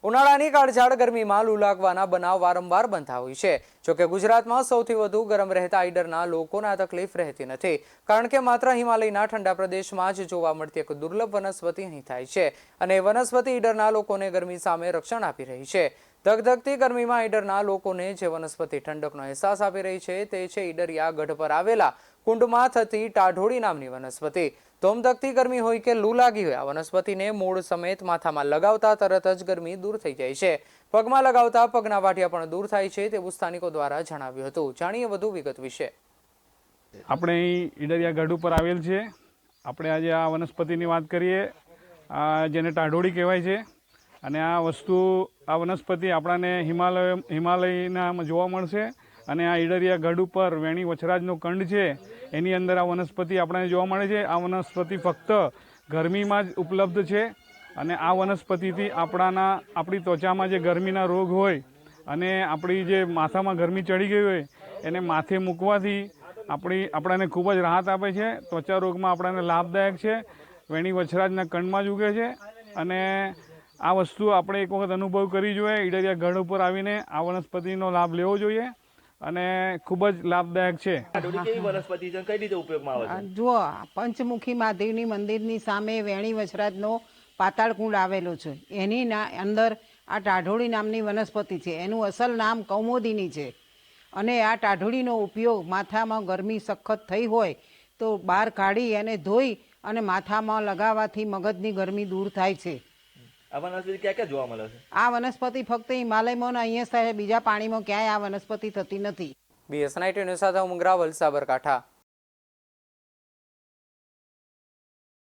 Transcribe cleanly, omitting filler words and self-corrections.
ઉનાળાની કાળઝાળ ગરમીમાં લૂ લાગવાના બનાવ વારંવાર બનતા હોય છે। જોકે ગુજરાતમાં સૌથી વધુ ગરમ રહેતા ઈડરના લોકોને આ તકલીફ રહેતી નથી, કારણ કે માત્ર હિમાલયના ઠંડા પ્રદેશમાં જ જોવા મળતી એક દુર્લભ વનસ્પતિ અહીં થાય છે અને એ વનસ્પતિ ઈડરના લોકોને ગરમી સામે રક્ષણ આપી રહી છે। ધગધગતી ગરમીમાં ઈડરના લોકોને જે વનસ્પતિ ઠંડકનો અહેસાસ આપી રહી છે તે છે ઈડરિયા ગઢ પર આવેલા કુંડમાં થતી ટાઢોળી નામની વનસ્પતિ। ધોમધકતી ગરમી હોય કે લૂ લાગી હોય, આ વનસ્પતિને મૂળ સમેત માથામાં લગાવતા તરત જ ગરમી દૂર થઈ જાય છે। પગમાં લગાવતા પગના વાઢિયા પણ દૂર થાય છે તેવું સ્થાનિકો દ્વારા જણાવ્યું હતું। જાણીએ વધુ વિગત વિશે। આપણે અહીં ઈડરિયા ગઢ ઉપર આવેલ છે। આપણે આજે આ વનસ્પતિની વાત કરીએ, જેને ટાઢોળી કહેવાય છે। અને આ વનસ્પતિ આપણાને હિમાલયનામાં જોવા મળશે। અને આ ઈડરિયા ગઢ ઉપર વેણી વછરાજનો કંડ છે, એની અંદર આ વનસ્પતિ આપણને જોવા મળે છે। આ વનસ્પતિ ફક્ત ગરમીમાં જ ઉપલબ્ધ છે અને આ વનસ્પતિથી આપણી ત્વચામાં જે ગરમીના રોગ હોય અને આપણી જે માથામાં ગરમી ચડી ગઈ હોય એને માથે મૂકવાથી આપણાને ખૂબ જ રાહત આપે છે। ત્વચા રોગમાં આપણાને લાભદાયક છે। વેણી વછરાજના કંડમાં જ ઉગે છે અને આ વસ્તુ આપણે એક વખત અનુભવ કરી જોઈએ। ઈડરિયા ગઢ ઉપર આવીને આ વનસ્પતિનો લાભ લેવો જોઈએ અને ખૂબ જ લાભદાયક છે। કેવી વનસ્પતિ છે, કઈ રીતે ઉપયોગમાં આવે છે? જુઓ, પંચમુખી મહાદેવની મંદિરની સામે વેણી વછરાજનો પાતાળ કુંડ આવેલો છે। એની અંદર આ ટાઢોળી નામની વનસ્પતિ છે। એનું અસલ નામ કૌમોદિની છે અને આ ટાઢોળીનો ઉપયોગ માથામાં ગરમી સખત થઈ હોય તો બહાર કાઢી અને ધોઈ અને માથામાં લગાવવાથી મગજની ગરમી દૂર થાય છે। આ વનસ્પતિ ક્યાં ક્યાં જોવા મળે છે? આ વનસ્પતિ ફક્ત હિમાલયમાં ને અહીંયા થાય, બીજા પાણીમાં ક્યાંય આ વનસ્પતિ થતી નથી। BS19 ન્યૂઝ સાથે હું મંગરાવલ, સાબરકાંઠા।